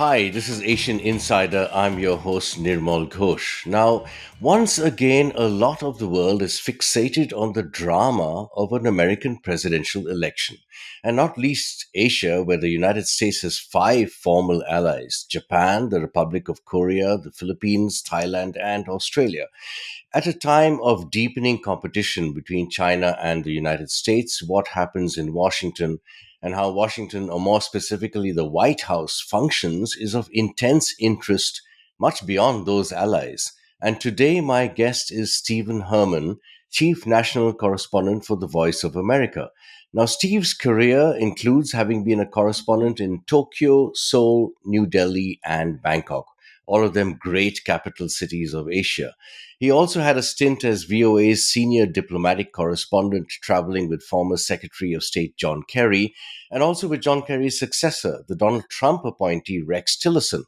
Hi, this is Asian Insider. I'm your host Nirmal Ghosh. Now, once again, a lot of the world is fixated on the drama of an American presidential election, and not least Asia, where the United States has five formal allies: Japan, the Republic of Korea, the Philippines, Thailand, and Australia. At a time of deepening competition between China and the United States, what happens in Washington and how Washington, or more specifically the White House, functions is of intense interest much beyond those allies. And today, my guest is Steven Herman, Chief National Correspondent for the Voice of America. Now, Steve's career includes having been a correspondent in Tokyo, Seoul, New Delhi, and Bangkok, all of them great capital cities of Asia. He also had a stint as VOA's senior diplomatic correspondent, traveling with former Secretary of State John Kerry, and also with John Kerry's successor, the Donald Trump appointee Rex Tillerson.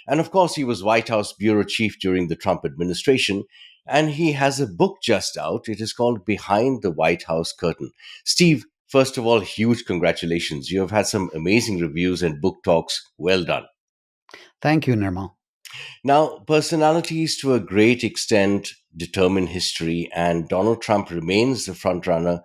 And of course, he was White House bureau chief during the Trump administration. And he has a book just out. It is called Behind the White House Curtain. Steve, first of all, huge congratulations. You have had some amazing reviews and book talks. Well done. Thank you, Nirmal. Now, personalities to a great extent determine history, and Donald Trump remains the frontrunner,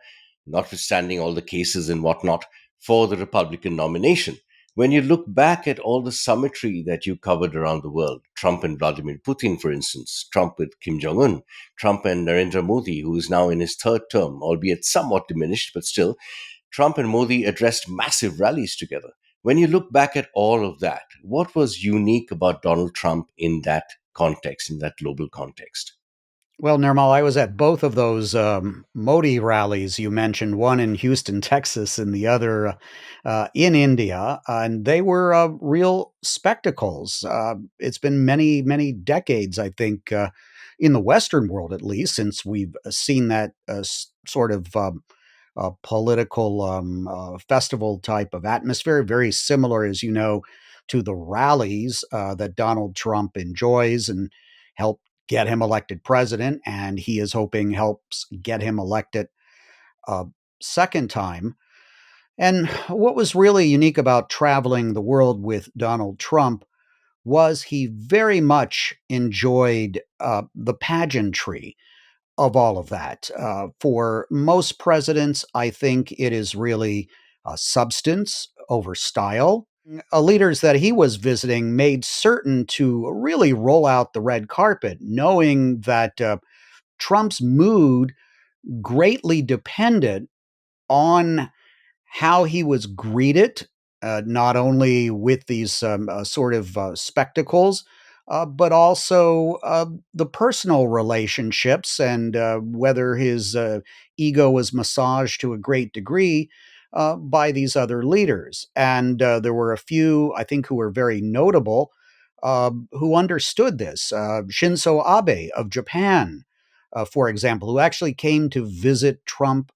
notwithstanding all the cases and whatnot, for the Republican nomination. When you look back at all the summitry that you covered around the world, Trump and Vladimir Putin, for instance, Trump with Kim Jong Un, Trump and Narendra Modi, who is now in his third term, albeit somewhat diminished, but still, Trump and Modi addressed massive rallies together. When you look back at all of that, what was unique about Donald Trump in that context, in that global context? Well, Nirmal, I was at both of those Modi rallies you mentioned, one in Houston, Texas, and the other in India. And they were real spectacles. It's been many, many decades, I think, in the Western world at least, since we've seen that sort of political festival type of atmosphere, very similar, as you know, to the rallies that Donald Trump enjoys and helped get him elected president. And he is hoping helps get him elected a second time. And what was really unique about traveling the world with Donald Trump was he very much enjoyed the pageantry of all of that. For most presidents, I think it is really substance over style. Leaders that he was visiting made certain to really roll out the red carpet, knowing that Trump's mood greatly depended on how he was greeted, not only with these sort of spectacles, but also the personal relationships and whether his ego was massaged to a great degree by these other leaders. And there were a few, I think, who were very notable who understood this. Shinzo Abe of Japan, for example, who actually came to visit Trump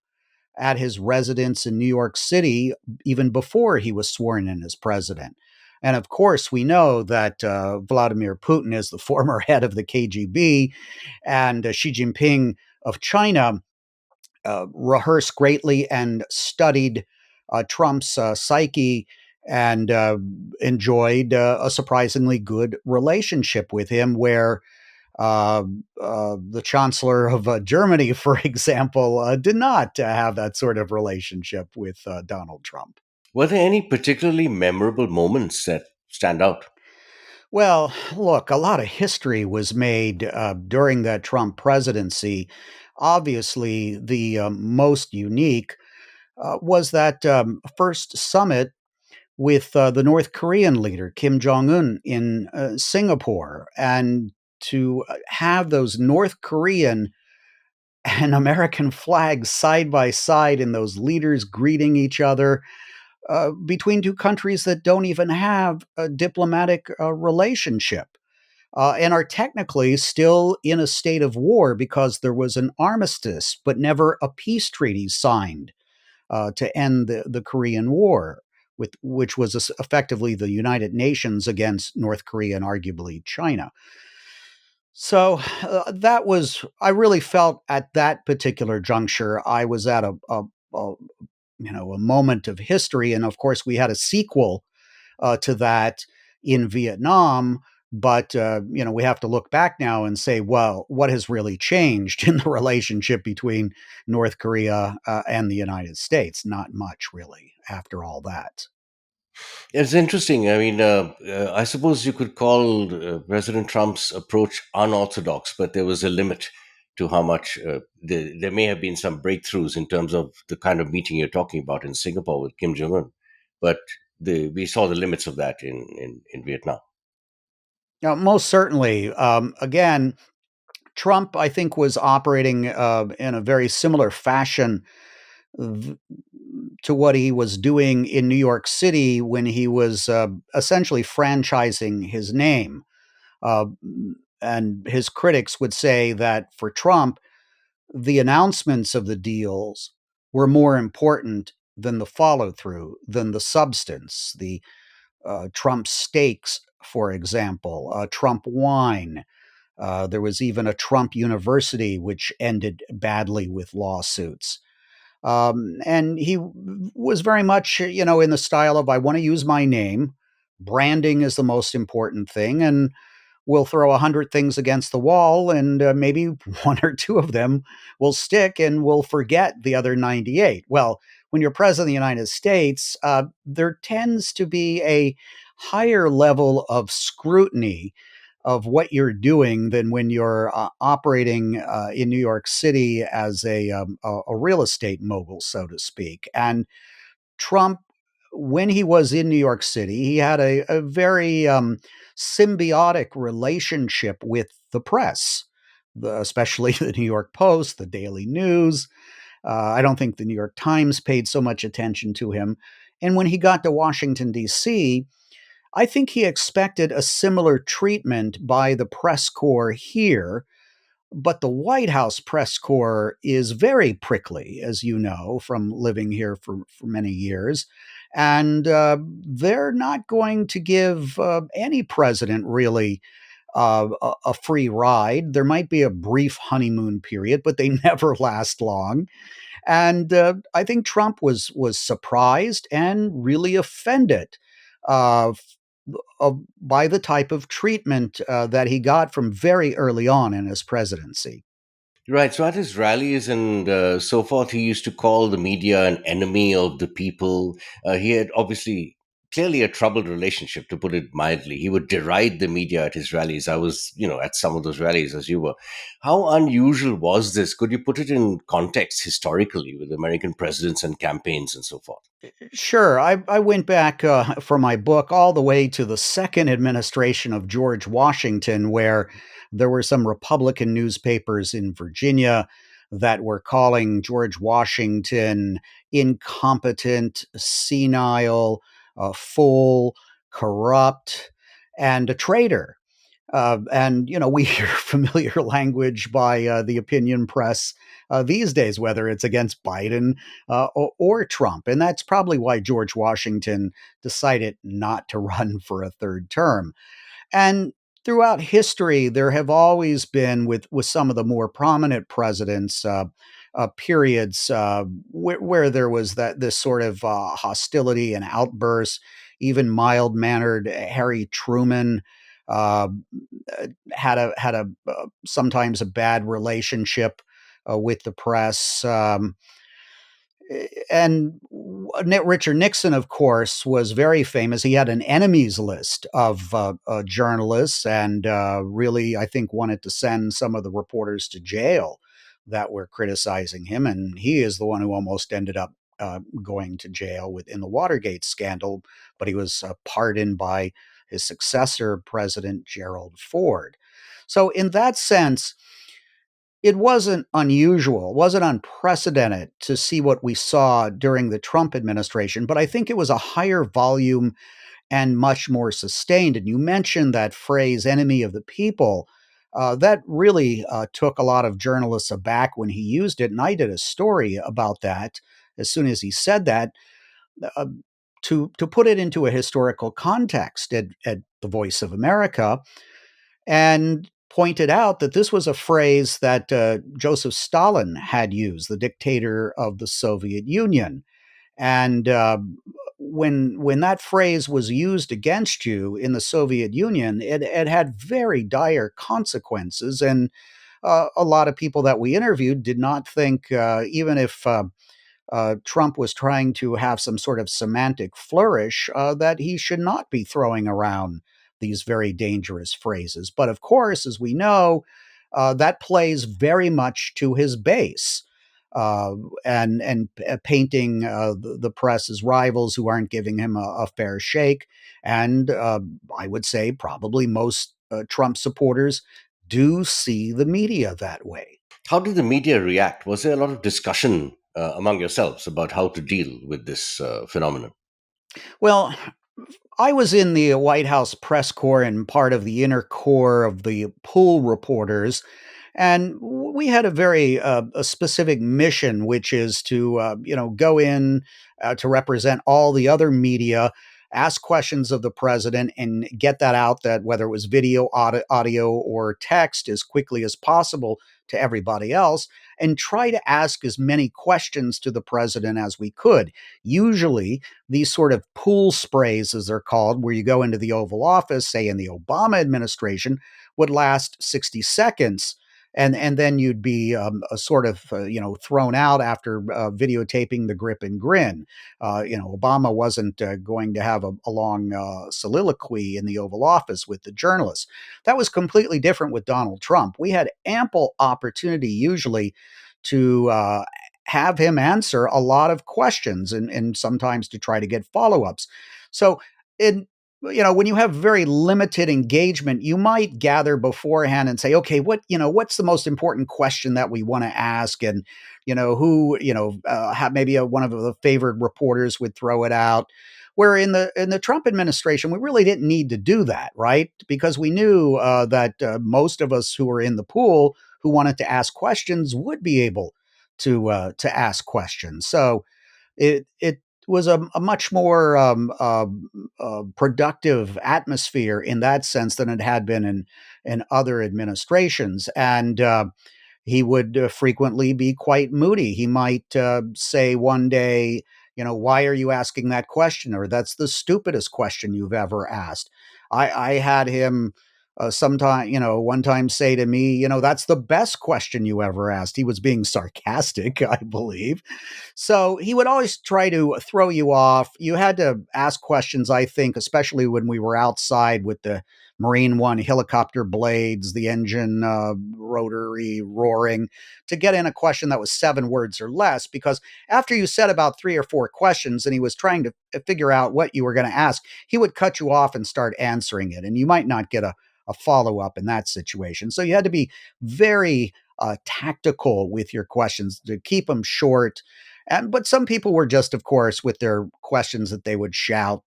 at his residence in New York City even before he was sworn in as president. And of course, we know that Vladimir Putin is the former head of the KGB, and Xi Jinping of China rehearsed greatly and studied Trump's psyche and enjoyed a surprisingly good relationship with him, where the Chancellor of Germany, for example, did not have that sort of relationship with Donald Trump. Were there any particularly memorable moments that stand out? Well, look, a lot of history was made during that Trump presidency. Obviously, the most unique was that first summit with the North Korean leader, Kim Jong Un, in Singapore. And to have those North Korean and American flags side by side and those leaders greeting each other between two countries that don't even have a diplomatic relationship and are technically still in a state of war because there was an armistice, but never a peace treaty signed to end the Korean War, which was effectively the United Nations against North Korea and arguably China. So that was, I really felt at that particular juncture, I was at a a moment of history. And of course, we had a sequel to that in Vietnam. But we have to look back now and say, well, what has really changed in the relationship between North Korea and the United States? Not much, really, after all that. It's interesting. I mean, I suppose you could call President Trump's approach unorthodox, but there was a limit to how much there may have been some breakthroughs in terms of the kind of meeting you're talking about in Singapore with Kim Jong Un. But we saw the limits of that in Vietnam. Now, most certainly, again, Trump, I think, was operating in a very similar fashion v- to what he was doing in New York City when he was essentially franchising his name. Uh, and his critics would say that for Trump, the announcements of the deals were more important than the follow through, than the substance. The Trump steaks, for example, Trump wine. There was even a Trump University, which ended badly with lawsuits. And he was very much, in the style of, I want to use my name. Branding is the most important thing. And we'll throw 100 things against the wall, and maybe one or two of them will stick, and we'll forget the other 98. Well, when you're president of the United States, there tends to be a higher level of scrutiny of what you're doing than when you're operating in New York City as a real estate mogul, so to speak. And Trump, when he was in New York City, he had a very symbiotic relationship with the press, especially the New York Post, the Daily News. I don't think the New York Times paid so much attention to him. And when he got to Washington, D.C., I think he expected a similar treatment by the press corps here, but the White House press corps is very prickly, as you know, from living here for many years. And they're not going to give any president really a free ride. There might be a brief honeymoon period, but they never last long. And I think Trump was surprised and really offended uh, by the type of treatment that he got from very early on in his presidency. Right. So at his rallies and so forth, he used to call the media an enemy of the people. He had obviously clearly a troubled relationship, to put it mildly. He would deride the media at his rallies. I was, at some of those rallies as you were. How unusual was this? Could you put it in context historically with American presidents and campaigns and so forth? Sure. I went back for my book all the way to the second administration of George Washington, where there were some Republican newspapers in Virginia that were calling George Washington incompetent, senile, full, corrupt, and a traitor. And we hear familiar language by the opinion press these days, whether it's against Biden or Trump, and that's probably why George Washington decided not to run for a third term. And throughout history, there have always been, with some of the more prominent presidents, periods where there was this sort of hostility and outbursts. Even mild mannered Harry Truman uh, had a sometimes a bad relationship with the press. And Richard Nixon, of course, was very famous. He had an enemies list of journalists, and really, I think, wanted to send some of the reporters to jail that were criticizing him. And he is the one who almost ended up going to jail within the Watergate scandal, but he was pardoned by his successor, President Gerald Ford. So, in that sense, it wasn't unusual, wasn't unprecedented to see what we saw during the Trump administration, but I think it was a higher volume and much more sustained. And you mentioned that phrase, enemy of the people. That really took a lot of journalists aback when he used it. And I did a story about that as soon as he said that. Uh, to put it into a historical context at the Voice of America, and pointed out that this was a phrase that Joseph Stalin had used, the dictator of the Soviet Union. And when that phrase was used against you in the Soviet Union, it had very dire consequences, and a lot of people that we interviewed did not think, even if Trump was trying to have some sort of semantic flourish, that he should not be throwing around these very dangerous phrases. But of course, as we know, that plays very much to his base. Uh, and painting the press as rivals who aren't giving him a fair shake, and I would say probably most Trump supporters do see the media that way. How did the media react? Was there a lot of discussion among yourselves about how to deal with this phenomenon? Well, I was in the White House press corps and part of the inner core of the pool reporters, and we had a very a specific mission, which is to go in to represent all the other media, ask questions of the president, and get that out, that whether it was video, audio, or text, as quickly as possible to everybody else, and try to ask as many questions to the president as we could. Usually, these sort of pool sprays, as they're called, where you go into the Oval Office, say in the Obama administration, would last 60 seconds. And then you'd be a sort of thrown out after videotaping the grip and grin. Obama wasn't going to have a long soliloquy in the Oval Office with the journalists. That was completely different with Donald Trump. We had ample opportunity usually to have him answer a lot of questions, and sometimes to try to get follow-ups. So in when you have very limited engagement, you might gather beforehand and say, okay, what's the most important question that we want to ask? And, who, have maybe one of the favored reporters would throw it out. Where in the Trump administration, we really didn't need to do that, right? Because we knew that most of us who were in the pool who wanted to ask questions would be able to ask questions. So it was a much more productive atmosphere in that sense than it had been in other administrations. And he would frequently be quite moody. He might say one day, why are you asking that question? Or that's the stupidest question you've ever asked. I had him sometime, one time say to me, that's the best question you ever asked. He was being sarcastic, I believe. So he would always try to throw you off. You had to ask questions, I think, especially when we were outside with the Marine One helicopter blades, the engine rotary roaring, to get in a question that was 7 words or less. Because after you said about 3 or 4 questions and he was trying to figure out what you were going to ask, he would cut you off and start answering it. And you might not get a follow up in that situation. So you had to be very tactical with your questions to keep them short. But some people were just, of course, with their questions that they would shout,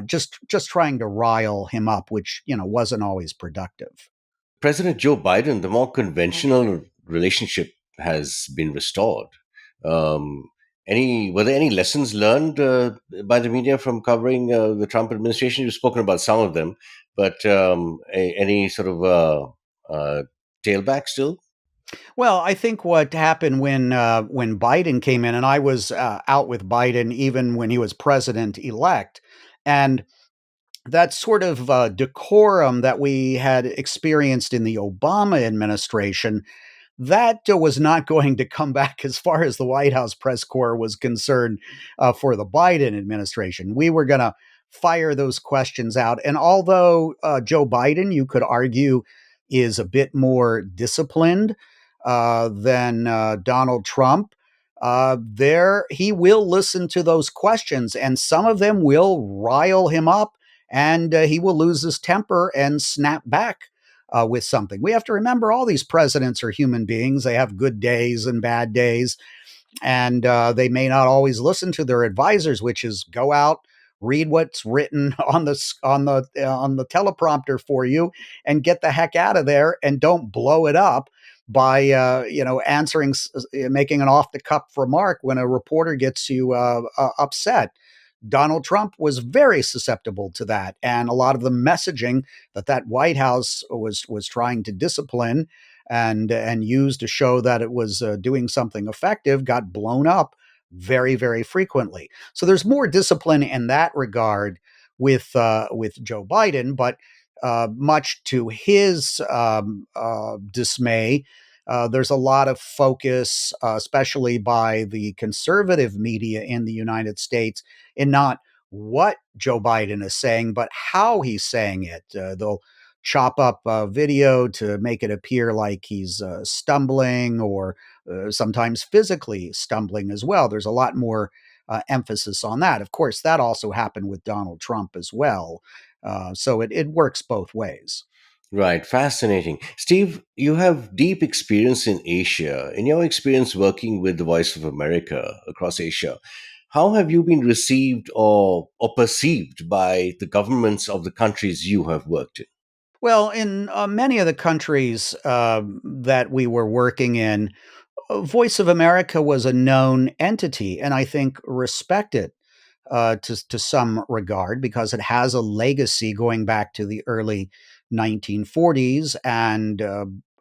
just trying to rile him up, which wasn't always productive. President Joe Biden, the more conventional relationship has been restored. Um, any Were there any lessons learned by the media from covering the Trump administration? You've spoken about some of them, but any sort of tailback still? Well, I think what happened when Biden came in, and I was out with Biden even when he was president elect, and that sort of decorum that we had experienced in the Obama administration, that was not going to come back as far as the White House press corps was concerned for the Biden administration. We were going to fire those questions out. And although Joe Biden, you could argue, is a bit more disciplined than Donald Trump, there he will listen to those questions, and some of them will rile him up, and he will lose his temper and snap back with something. We have to remember all these presidents are human beings. They have good days and bad days, and they may not always listen to their advisors, which is go out, read what's written on the teleprompter for you, and get the heck out of there, and don't blow it up by answering, making an off the cuff remark when a reporter gets you upset. Donald Trump was very susceptible to that, and a lot of the messaging that White House was trying to discipline and use to show that it was doing something effective got blown up very, very frequently. So there's more discipline in that regard with Joe Biden, but much to his dismay, there's a lot of focus, especially by the conservative media in the United States, in not what Joe Biden is saying, but how he's saying it. They'll chop up a video to make it appear like he's stumbling or sometimes physically stumbling as well. There's a lot more emphasis on that. Of course, that also happened with Donald Trump as well. So it works both ways. Right, fascinating. Steve, you have deep experience in Asia. In your experience working with the Voice of America across Asia, how have you been received or perceived by the governments of the countries you have worked in? Well, in many of the countries that we were working in, Voice of America was a known entity and I think respected to some regard because it has a legacy going back to the early 1940s and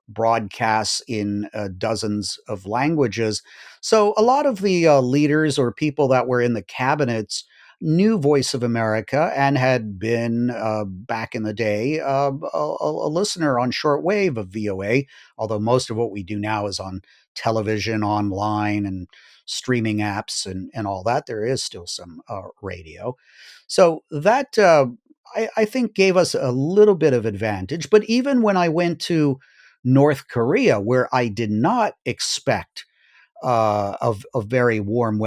broadcasts in dozens of languages. So a lot of the leaders or people that were in the cabinets knew Voice of America and had been back in the day a listener on shortwave of VOA, although most of what we do now is on television, online, and streaming apps and all that. There is still some radio. So that I think gave us a little bit of advantage. But even when I went to North Korea, where I did not expect of a very warm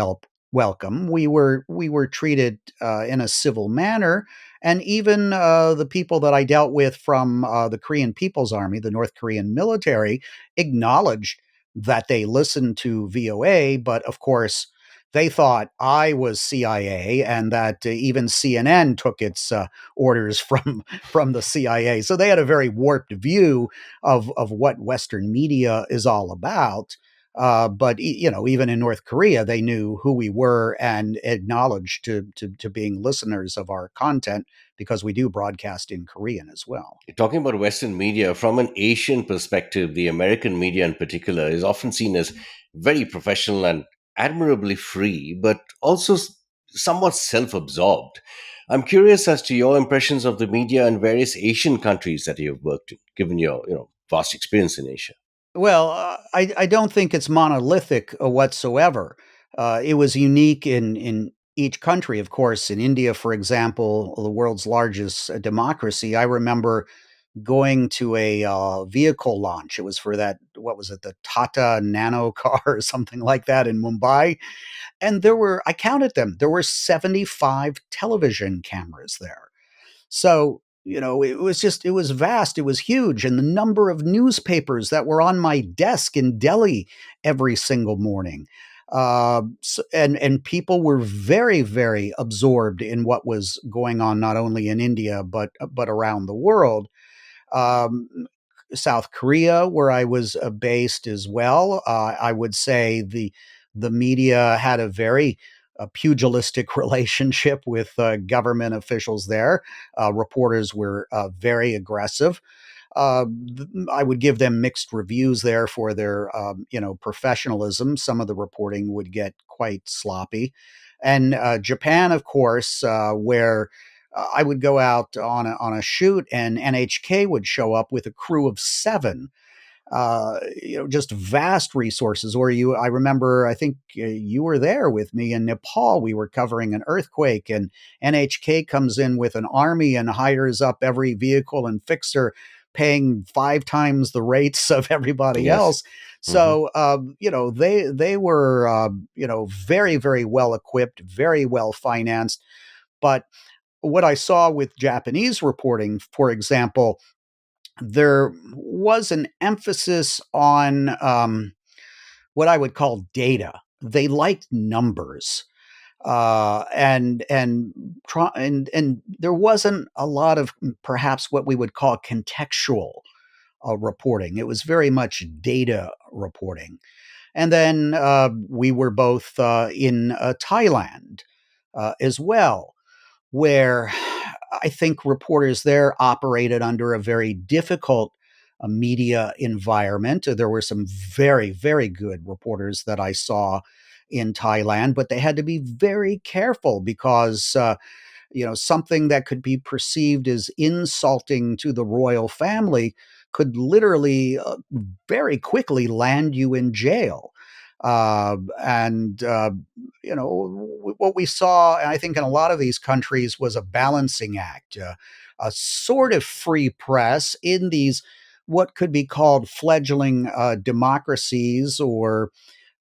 welcome. We were treated in a civil manner, and even the people that I dealt with from the Korean People's Army, the North Korean military, acknowledged that they listened to VOA, but of course. They thought I was CIA, and that even CNN took its orders from the CIA. So they had a very warped view of what Western media is all about. But even in North Korea, they knew who we were and acknowledged to being listeners of our content because we do broadcast in Korean as well. Talking about Western media, from an Asian perspective, the American media in particular is often seen as very professional and admirably free, but also somewhat self absorbed. I'm curious as to your impressions of the media in various Asian countries that you have worked in, given your vast experience in Asia. Well, I don't think it's monolithic whatsoever. It was unique in each country, of course. In India, for example, the world's largest democracy, I remember going to a vehicle launch. It was for that, what was it, the Tata Nano car or something like that in Mumbai. And I counted them, there were 75 television cameras there. So, it was vast, it was huge. And the number of newspapers that were on my desk in Delhi every single morning. And people were very, very absorbed in what was going on, not only in India, but around the world. Um, South Korea, where I was based as well. I would say the media had a very pugilistic relationship with government officials there. Reporters were very aggressive. I would give them mixed reviews there for their, professionalism. Some of the reporting would get quite sloppy, and Japan, of course, where I would go out on a shoot, and NHK would show up with a crew of seven, just vast resources. Or I remember, I think you were there with me in Nepal. We were covering an earthquake, and NHK comes in with an army and hires up every vehicle and fixer, paying five times the rates of everybody Yes. else. Hmm. So, they were, very, very well equipped, very well financed. But what I saw with Japanese reporting, for example, there was an emphasis on what I would call data. They liked numbers, and there wasn't a lot of perhaps what we would call contextual reporting. It was very much data reporting. And then we were both in Thailand as well, where I think reporters there operated under a very difficult media environment. There were some very, very good reporters that I saw in Thailand, but they had to be very careful because something that could be perceived as insulting to the royal family could literally very quickly land you in jail. And what we saw, and I think in a lot of these countries, was a balancing act, a sort of free press in these what could be called fledgling democracies, or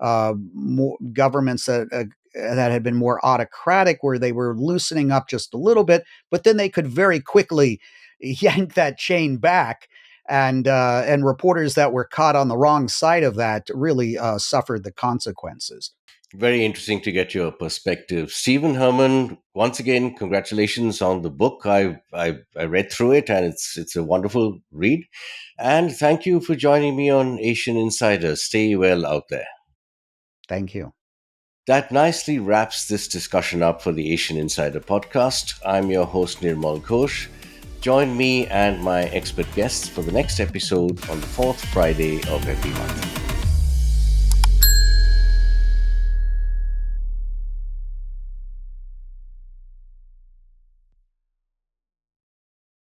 more governments that had been more autocratic, where they were loosening up just a little bit, but then they could very quickly yank that chain back, and reporters that were caught on the wrong side of that really suffered the consequences. Very interesting to get your perspective. Stephen Herman, once again, congratulations on the book. I read through it, and it's a wonderful read. And thank you for joining me on Asian Insider. Stay well out there. Thank you. That nicely wraps this discussion up for the Asian Insider podcast. I'm your host, Nirmal Ghosh. Join me and my expert guests for the next episode on the fourth Friday of every month.